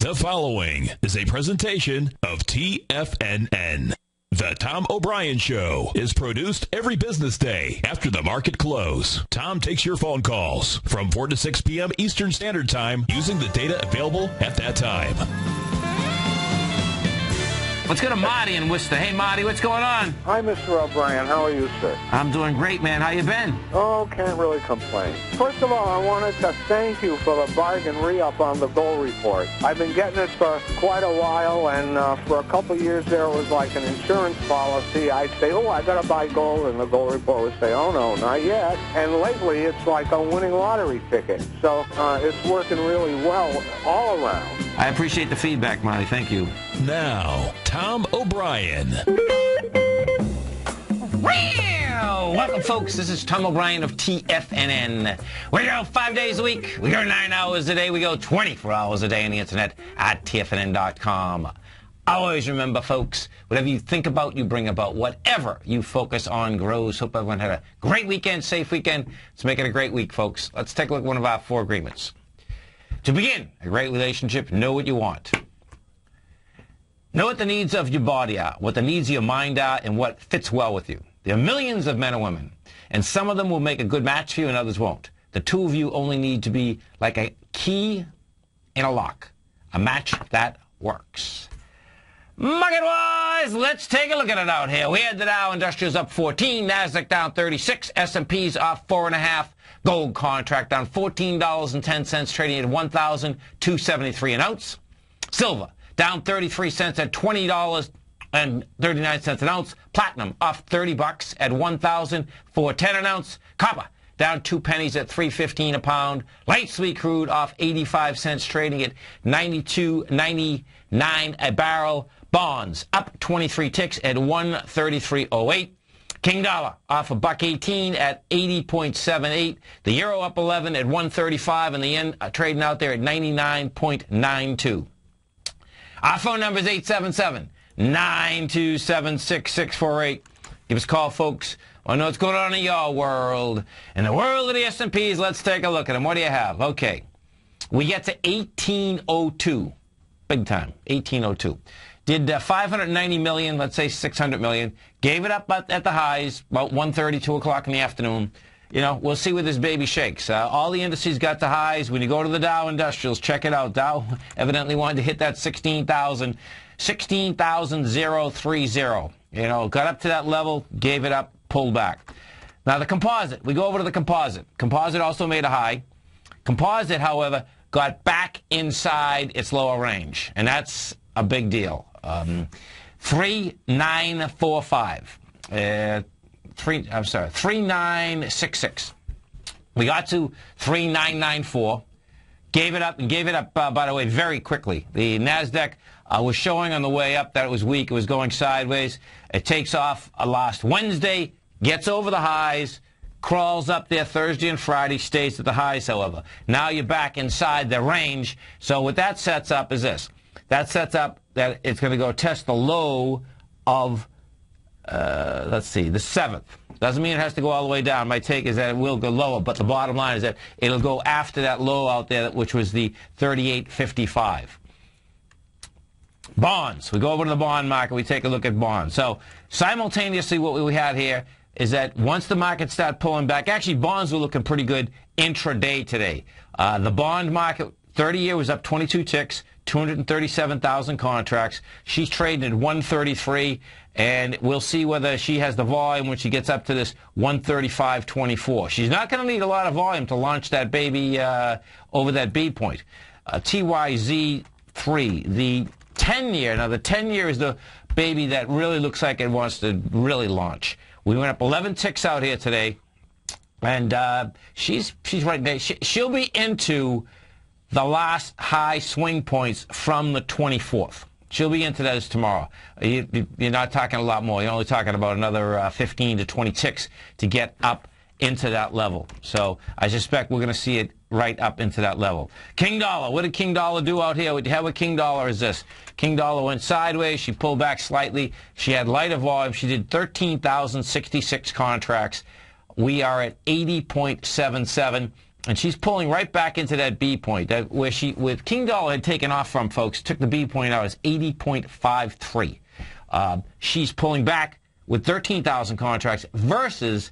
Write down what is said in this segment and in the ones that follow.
The following is a presentation of TFNN. The Tom O'Brien Show is produced every business day after the market close. Tom takes your phone calls from 4 to 6 p.m. Eastern Standard Time using the data available at that time. Let's go to Marty in Worcester. Hey, Marty, what's going on? Hi, Mr. O'Brien. How are you, sir? I'm doing great, man. How you been? Oh, can't really complain. First of all, I wanted to thank you for the bargain re-up on the gold report. I've been getting it for quite a while, and for a couple of years there, it was like an insurance policy. I'd say, oh, I got to buy gold, and the gold report would say, oh, no, not yet. And lately, it's like a winning lottery ticket. So it's working really well all around. I appreciate the feedback, Marty. Thank you. Now, Tom O'Brien. Welcome, folks. This is Tom O'Brien of TFNN. We go 5 days a week. We go 9 hours a day. We go 24 hours a day on the internet at TFNN.com. Always remember, folks, whatever you think about, you bring about. Whatever you focus on grows. Hope everyone had a great weekend, safe weekend. Let's make it a great week, folks. Let's take a look at one of our 4 agreements. To begin a great relationship, know what you want. Know what the needs of your body are, what the needs of your mind are, and what fits well with you. There are millions of men and women, and some of them will make a good match for you and others won't. The two of you only need to be like a key in a lock, a match that works. Market-wise, let's take a look at it out here. We had the Dow Industrials up 14, NASDAQ down 36, S&P's off 4.5, gold contract down $14.10, trading at $1,273 an ounce. Silver down 33 cents at $20.39 an ounce. Platinum off 30 bucks at $1,410 an ounce. Copper down 2 pennies at $3.15 a pound. Light sweet crude off 85 cents, trading at $92.99 a barrel. Bonds up 23 ticks at 133.08. King dollar off $1.18 at 80.78. The euro up 11 at 135, and the yen trading out there at 99.92. Our phone number is 877-927-6648. Give us a call, folks. I know what's going on in your world. In the world of the S&Ps, let's take a look at them. What do you have? Okay. We get to 1802. Big time. 1802. Did 590 million, let's say 600 million. Gave it up at the highs, about 1:30, 2 o'clock in the afternoon. You know, we'll see where this baby shakes. All the indices got the highs. When you go to the Dow Industrials, check it out. Dow evidently wanted to hit that 16,030. You know, got up to that level, gave it up, pulled back. Now the composite. We go over to the composite. Composite also made a high. Composite, however, got back inside its lower range, and that's a big deal. 3945. 3966. We got to 3994. Gave it up, and gave it up, by the way, very quickly. The NASDAQ was showing on the way up that it was weak. It was going sideways. It takes off last Wednesday, gets over the highs, crawls up there Thursday and Friday, stays at the highs, however. Now you're back inside the range. So what that sets up is this. That sets up that it's going to go test the low of, let's see, the 7th. Doesn't mean it has to go all the way down. My take is that it will go lower, but the bottom line is that it'll go after that low out there, which was the 38.55. Bonds. We go over to the bond market. We take a look at bonds. So simultaneously what we had here is that once the market started pulling back, actually bonds were looking pretty good intraday today. The bond market, 30-year was up 22 ticks. 237,000 contracts. She's trading at 133, and we'll see whether she has the volume when she gets up to this 135.24. She's not going to need a lot of volume to launch that baby over that B point. TYZ3, the 10-year. Now, the 10-year is the baby that really looks like it wants to really launch. We went up 11 ticks out here today, and she's right there. She'll be into the last high swing points from the 24th. She'll be into those tomorrow. You're not talking a lot more. You're only talking about another 15 to 20 ticks to get up into that level. So I suspect we're going to see it right up into that level. King dollar. What did King dollar do out here? What you have with King dollar is this. King dollar went sideways. She pulled back slightly. She had lighter volume. She did 13,066 contracts. We are at 80.77. and she's pulling right back into that B point, where King Dollar had taken off from, folks, took the B point out as 80.53. She's pulling back with 13,000 contracts versus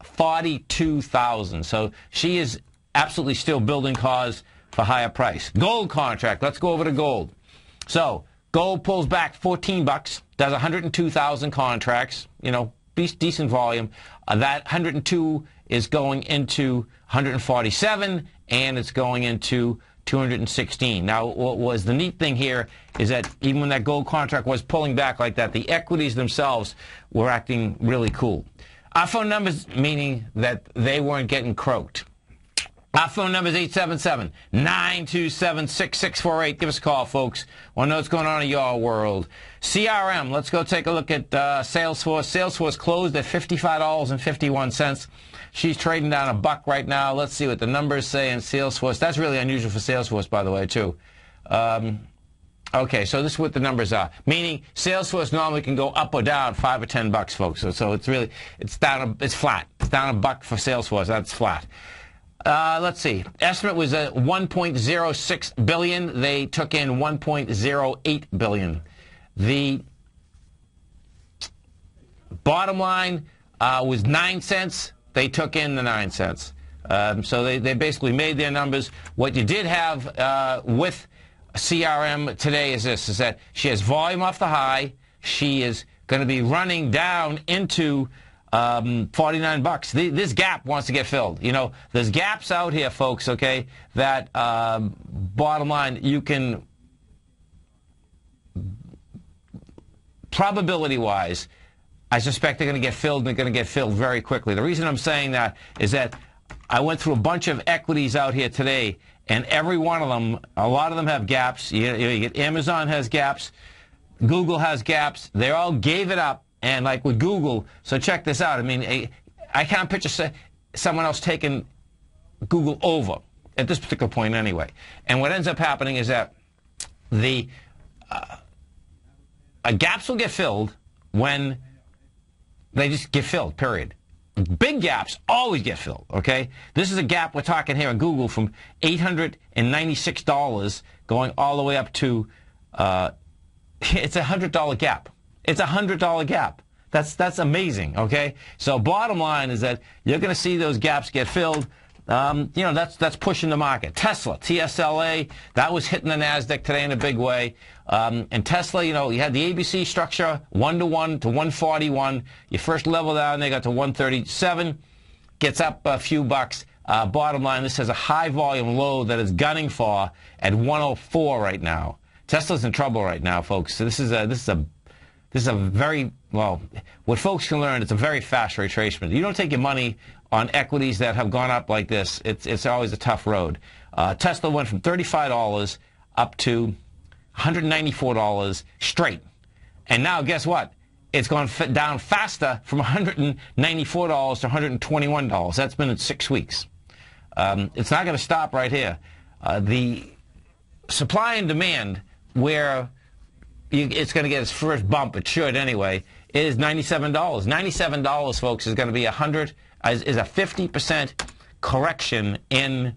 42,000. So she is absolutely still building cause for higher price. Gold contract. Let's go over to gold. So gold pulls back 14 bucks, does 102,000 contracts, you know, decent volume. That 102 is going into 147, and it's going into 216. Now, what was the neat thing here is that even when that gold contract was pulling back like that, the equities themselves were acting really cool. Our phone numbers, meaning that they weren't getting croaked. Our phone number is 877-927-6648. Give us a call, folks. Want to know what's going on in your world. CRM, let's go take a look at Salesforce. Salesforce closed at $55.51. She's trading down a buck right now. Let's see what the numbers say in Salesforce. That's really unusual for Salesforce, by the way, too. Okay, so this is what the numbers are. Meaning Salesforce normally can go up or down 5 or 10 bucks, folks. So it's really, it's down, it's flat. It's down a buck for Salesforce. That's flat. Let's see. Estimate was at $1.06 billion. They took in $1.08 billion. The bottom line was 9 cents. They took in the 9 cents. So they basically made their numbers. What you did have with CRM today is this, is that she has volume off the high. She is going to be running down into 49 bucks. This gap wants to get filled. You know, there's gaps out here, folks, okay, that bottom line, you can, probability-wise, I suspect they're going to get filled, and they're going to get filled very quickly. The reason I'm saying that is that I went through a bunch of equities out here today, and every one of them, a lot of them have gaps. You get Amazon has gaps. Google has gaps. They all gave it up. And like with Google, so check this out. I mean, I can't picture someone else taking Google over at this particular point anyway. And what ends up happening is that the gaps will get filled when they just get filled, period. Big gaps always get filled, okay? This is a gap we're talking here on Google from $896 going all the way up to, it's a $100 gap. It's a $100 gap. That's amazing, okay? So bottom line is that you're going to see those gaps get filled. You know, that's pushing the market. Tesla, TSLA, that was hitting the NASDAQ today in a big way. And Tesla, you know, you had the ABC structure, 1-to-1 to 141. Your first level down, they got to 137. Gets up a few bucks. Bottom line, this has a high volume low that is gunning for at 104 right now. Tesla's in trouble right now, folks. So this is a very, well, what folks can learn, it's a very fast retracement. You don't take your money on equities that have gone up like this. It's always a tough road. Tesla went from $35 up to $194 straight. And now, guess what? It's gone down faster from $194 to $121. That's been in 6 weeks. It's not going to stop right here. The supply and demand, where it's going to get its first bump, it should anyway, is $97. $97, folks, is going to be a 50% correction in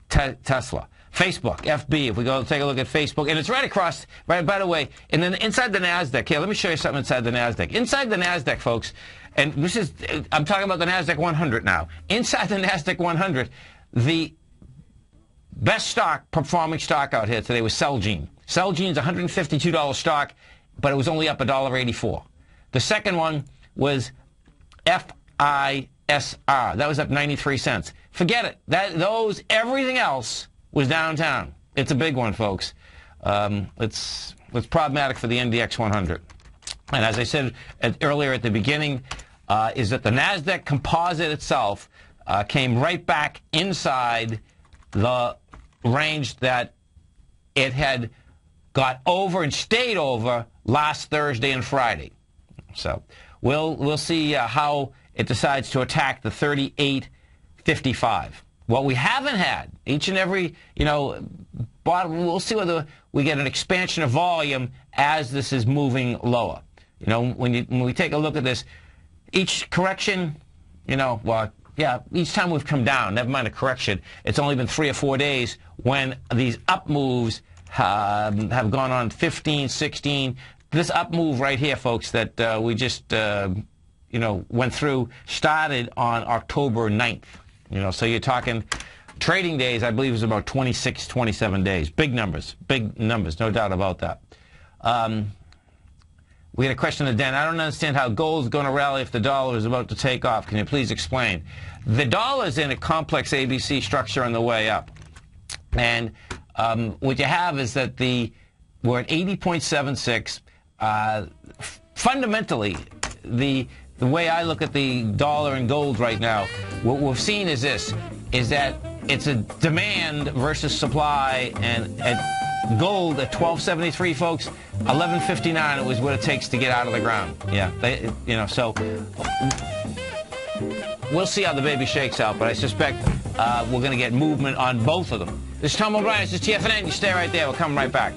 Tesla. Facebook, FB, if we go take a look at Facebook, and it's right across, right, by the way, and then inside the NASDAQ, here, let me show you something inside the NASDAQ. Inside the NASDAQ, folks, and this is, I'm talking about the NASDAQ 100 now. Inside the NASDAQ 100, the best stock, performing stock out here today was Celgene. Celgene's a $152 stock, but it was only up $1.84. The second one was FISR. That was up 93 cents. Forget it. Everything else was downtown. It's a big one, folks. It's problematic for the NDX 100. And as I said earlier at the beginning, is that the NASDAQ composite itself came right back inside the range that it had got over and stayed over last Thursday and Friday. So we'll see how it decides to attack the 38.55. What we haven't had, each and every, you know, bottom, we'll see whether we get an expansion of volume as this is moving lower. You know, when we take a look at this, each correction, you know, well, Yeah, each time we've come down, never mind a correction, it's only been 3 or 4 days when these up moves have gone on 15, 16. This up move right here, folks, that we just, went through, started on October 9th. So you're talking trading days, I believe, is about 26, 27 days. Big numbers, no doubt about that. We had a question to Dan. I don't understand how gold is going to rally if the dollar is about to take off. Can you please explain? The dollar is in a complex ABC structure on the way up. And what you have is that we're at 80.76. Fundamentally, the way I look at the dollar and gold right now, what we've seen is this, is that it's a demand versus supply, and at gold at 1273, folks, 1159 it was what it takes to get out of the ground. Yeah, so we'll see how the baby shakes out, but I suspect we're going to get movement on both of them. This is Tom O'Brien, this is TFNN. You stay right there. We'll come right back.